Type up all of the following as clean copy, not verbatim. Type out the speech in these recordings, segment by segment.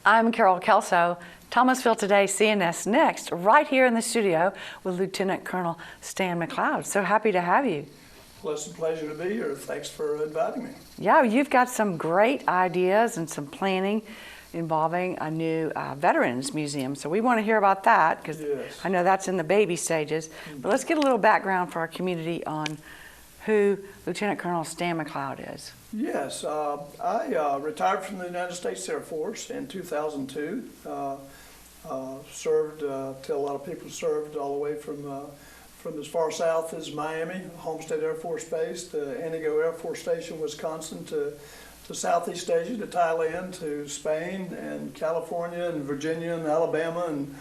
I'm Carol Kelso, Thomasville Today, CNS Next, right here in the studio with Lieutenant Colonel Stann McLeod. So happy to have you. Well, it's a pleasure to be here. Thanks for inviting me. Yeah, you've got some great ideas and some planning involving a new Veterans Museum. So we want to hear about that because Yes. I know that's in the baby stages. But let's get a little background for our community on who Lieutenant Colonel Stann McLeod is. Yes, I retired from the United States Air Force in 2002. Served, till a lot of people served all the way from as far south as Miami, Homestead Air Force Base, to Inigo Air Force Station, Wisconsin, to Southeast Asia, to Thailand, to Spain, and California, and Virginia, and Alabama, and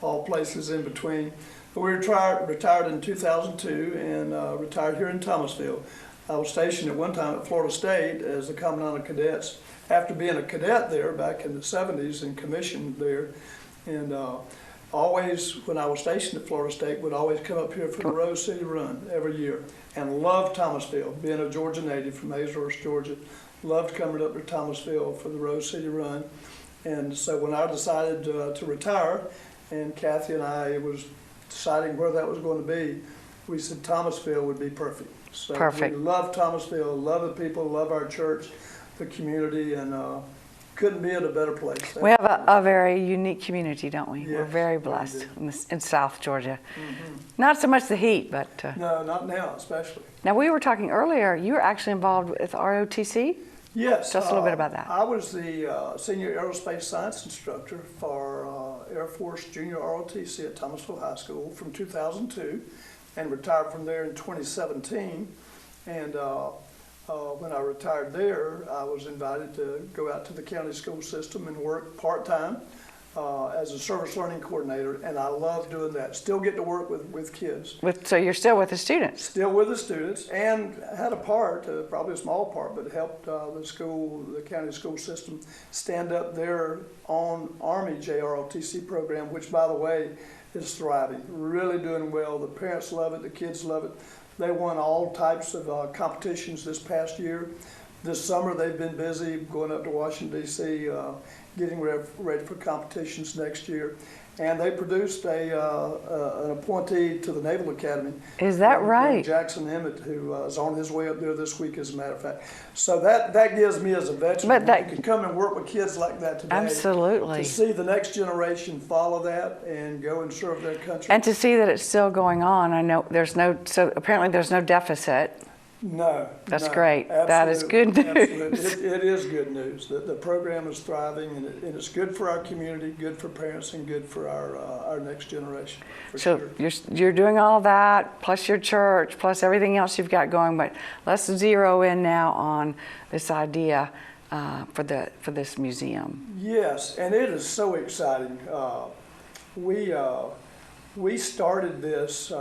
all places in between. But we retired in 2002 and retired here in Thomasville. I was stationed at one time at Florida State as a commandant of cadets. After being a cadet there back in the 70s and commissioned there, and always, when I was stationed at Florida State, would always come up here for the Rose City Run every year, and loved Thomasville. Being a Georgia native from Hazlehurst, Georgia, loved coming up to Thomasville for the Rose City Run. And so when I decided to retire, and Kathy and I was deciding where that was going to be, we said Thomasville would be perfect. So Perfect. We love Thomasville, love the people, love our church, the community, and couldn't be in a better place. We have a very unique community, don't we? Yes, We're very we blessed do. in South Georgia. Mm-hmm. Not so much the heat, but No, not now, especially. now we were talking earlier, you were actually involved with ROTC? Yes. Tell us a little bit about that. I was the senior aerospace science instructor for Air Force Junior ROTC at Thomasville High School from 2002 and retired from there in 2017. And when I retired there, I was invited to go out to the county school system and work part-time as a service learning coordinator, and I love doing that. Still get to work with kids. So you're still with the students? Still with the students, and had a part, probably a small part, but helped the county school system stand up their own Army JROTC program, which, by the way, is thriving, really doing well. The parents love it, the kids love it. They won all types of competitions this past year. This summer they've been busy going up to Washington, D.C., getting ready for competitions next year. And they produced an appointee to the Naval Academy. Is that right? Jackson Emmett, who is on his way up there this week, as a matter of fact. So that gives me, as a veteran, you can come and work with kids like that today. Absolutely. To see the next generation follow that and go and serve their country. And to see that it's still going on. I know so apparently there's no deficit. No. That's no, great. Absolutely, that is good news. Absolutely. It is good news. The program is thriving, and it's good for our community, good for parents, and good for our next generation. So you're doing all that, plus your church, plus everything else you've got going. But let's zero in now on this idea for this museum. Yes, and it is so exciting. We started this.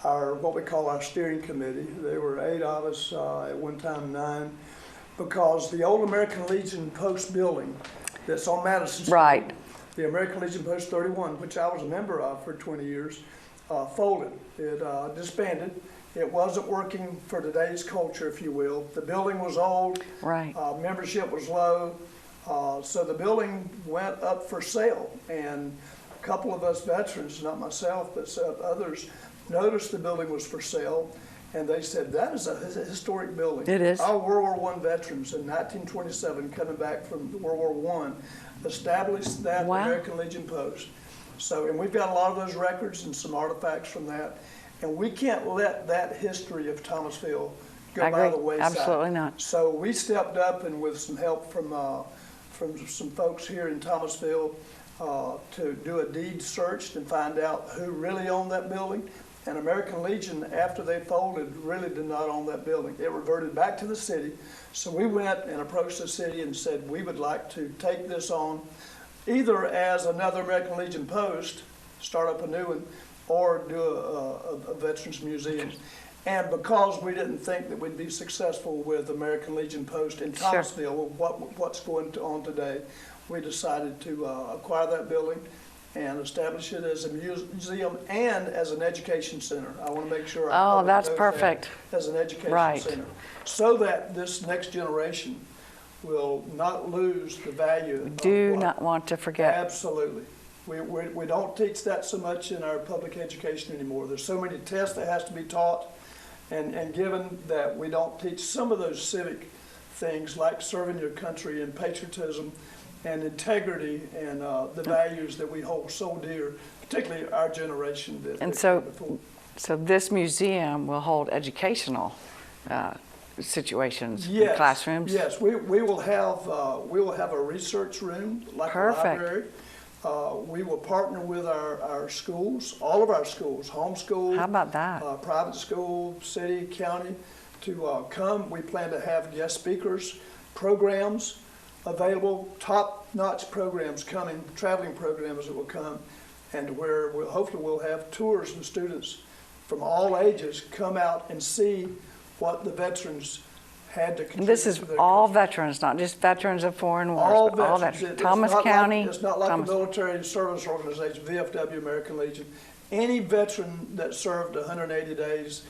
What we call our steering committee. There were 8 of us, at one time 9, because the old American Legion Post building that's on Madison Street, right, the American Legion Post 31, which I was a member of for 20 years, folded. It disbanded. It wasn't working for today's culture, if you will. The building was old. Right. Membership was low. So the building went up for sale, and a couple of us veterans, not myself, but others, noticed the building was for sale, and they said, that is a historic building. It is. Our World War I veterans in 1927, coming back from World War I, established that American Legion Post. So, and we've got a lot of those records and some artifacts from that, and we can't let that history of Thomasville go by the wayside. Absolutely not. So we stepped up, and with some help from some folks here in Thomasville, to do a deed search and find out who really owned that building. And American Legion, after they folded, really did not own that building. It reverted back to the city. So we went and approached the city and said, we would like to take this on either as another American Legion Post, start up a new one, or do a Veterans Museum. And because we didn't think that we'd be successful with American Legion Post in Thomasville, what's going on today, we decided to acquire that building and establish it as a museum and as an education center. I want to make sure. That's perfect. As an education center, so that this next generation will not lose the value. We do not want to forget. Absolutely. We don't teach that so much in our public education anymore. There's so many tests that has to be taught, and given that we don't teach some of those civic things like serving your country and patriotism and integrity and the values that we hold so dear, particularly our generation. And so this museum will hold educational situations in classrooms? Yes, we will have a research room like Perfect. a library. We will partner with our schools, all of our schools, homeschool. How about that? Private school, city, county, to come. We plan to have guest speakers, programs available, top-notch programs coming, traveling programs that will come, and where hopefully we'll have tours and students from all ages come out and see what the veterans had to contribute. This is to their all country. veterans, not just veterans of foreign wars, All but all veterans. veterans. It's Thomas not County. It's not like Thomas- a military service organization, VFW, American Legion. Any veteran that served 180 days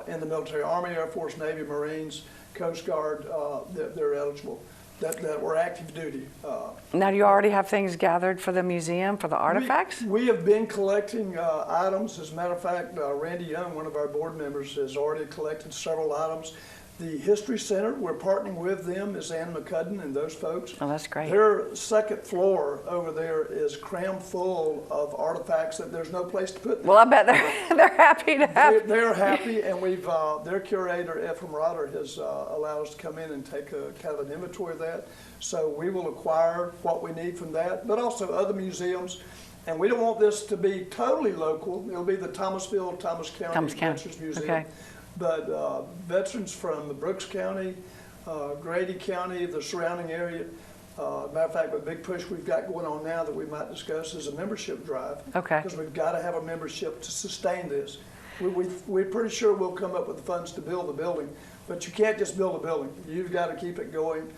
in the military, Army, Air Force, Navy, Marines, Coast Guard, they're eligible, that were active duty. Now, do you already have things gathered for the museum, for the artifacts? We have been collecting items. As a matter of fact, Randy Young, one of our board members, has already collected several items. The History Center, we're partnering with them, is Stann McLeod and those folks. Oh, that's great. Their second floor over there is crammed full of artifacts that there's no place to put them. Well, I bet they're happy to have. They're happy, and we've their curator, Ephraim Rotter, has allowed us to come in and take a kind of an inventory of that. So we will acquire what we need from that, but also other museums. And we don't want this to be totally local. It'll be the Thomas County Veterans Museum. Okay. But veterans from the Brooks County, Grady County, the surrounding area. Matter of fact, a big push we've got going on now that we might discuss is a membership drive. Okay. Because we've got to have a membership to sustain this. We're pretty sure we'll come up with the funds to build the building, but you can't just build a building. You've got to keep it going,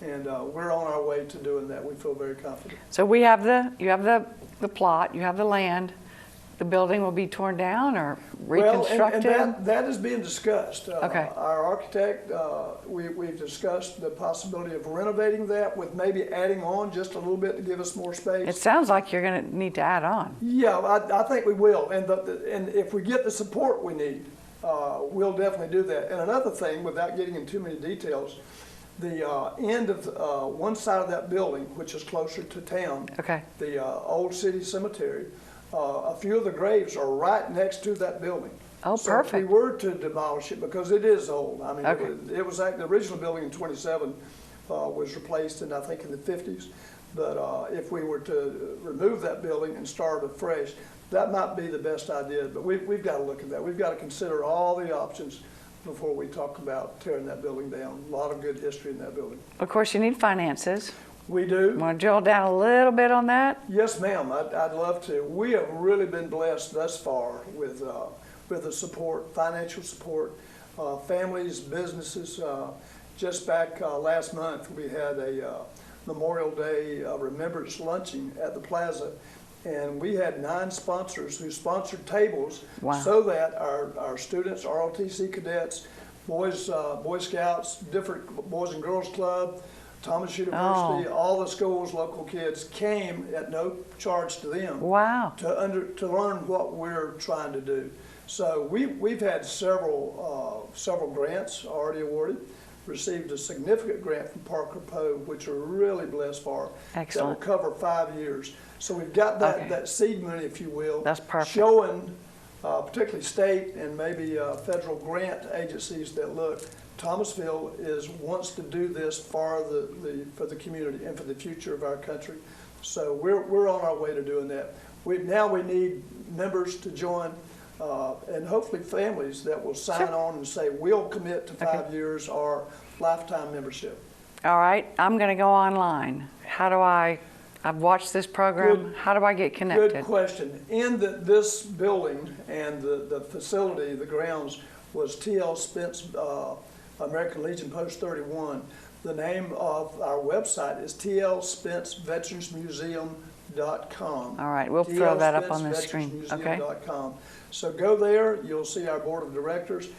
and we're on our way to doing that. We feel very confident. So you have the plot, you have the land. The building will be torn down or reconstructed? Well, and that is being discussed. Okay. Our architect, we've discussed the possibility of renovating that with maybe adding on just a little bit to give us more space. It sounds like you're going to need to add on. Yeah, I think we will. And if we get the support we need, we'll definitely do that. And another thing, without getting into too many details, the end of one side of that building, which is closer to town, Okay. the old city cemetery, a few of the graves are right next to that building. Oh, so perfect. if we were to demolish it, because it is old, I mean, Okay. it was like the original building in 27 was replaced in, I think, in the 50s. But if we were to remove that building and start afresh, that might be the best idea. But we've got to look at that. We've got to consider all the options before we talk about tearing that building down. A lot of good history in that building. Of course, you need finances. We do. Want to drill down a little bit on that? Yes, ma'am. I'd love to. We have really been blessed thus far with the support, financial support, families, businesses. Just back last month, we had a Memorial Day remembrance luncheon at the plaza, and we had 9 sponsors who sponsored tables. Wow. So that our students, ROTC cadets, Boy Scouts, different Boys and Girls Club, Thomas University, all the schools, local kids came at no charge to them. Wow. To learn what we're trying to do. So we've had several grants already awarded. Received a significant grant from Parker Poe, which we're really blessed for. Excellent. That will cover 5 years. So we've got that seed money, if you will. That's perfect. Showing particularly state and maybe federal grant agencies that look, Thomasville wants to do this for the community and for the future of our country. So we're on our way to doing that. Now we need members to join, and hopefully families that will sign on and say we'll commit to 5 years or lifetime membership. All right, I'm going to go online. I've watched this program. How do I get connected? Good question. In this building and the facility, the grounds, was T.L. Spence American Legion Post 31. The name of our website is tlspenceveteransmuseum.com. All right, we'll throw that up on the screen. Okay. So go there, you'll see our board of directors.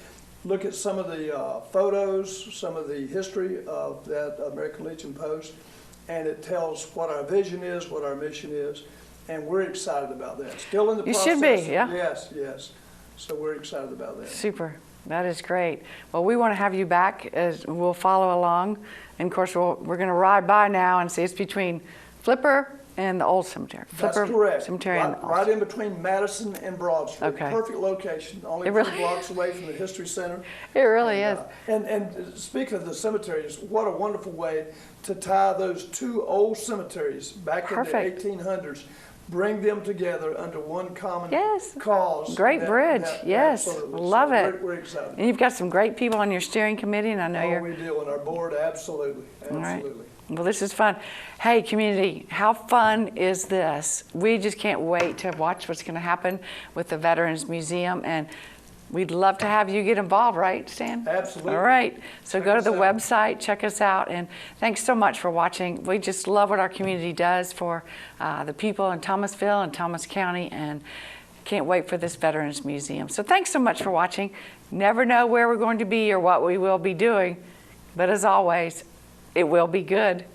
look at some of the photos, some of the history of that American Legion post, and it tells what our vision is, what our mission is, and we're excited about that. Still in the process. You should be, yeah. Yes, yes. So we're excited about that. Super. That is great. Well, we want to have you back as we'll follow along. And of course, we're going to ride by now and see it's between Flipper and the old cemetery. That's Flipper correct. Cemetery and the old Right in between Madison and Broad Street. Okay. Perfect location, only It 3 really- blocks away from the History Center. It really is. And speaking of the cemeteries, what a wonderful way to tie those 2 old cemeteries back Perfect. in the 1800s, bring them together under one common Yes. cause. Great bridge. Yes. Absolutely. Love it. We're excited. And you've got some great people on your steering committee, and I know Oh, you're. we do on our board, absolutely, All right. absolutely. Well, this is fun. Hey, community, how fun is this? We just can't wait to watch what's going to happen with the Veterans Museum, and we'd love to have you get involved, right, Stan? Absolutely. All right. So Check go to us the out. website, check us out, and thanks so much for watching. We just love what our community does for the people in Thomasville and Thomas County, and can't wait for this Veterans Museum. So thanks so much for watching. Never know where we're going to be or what we will be doing, but as always, it will be good.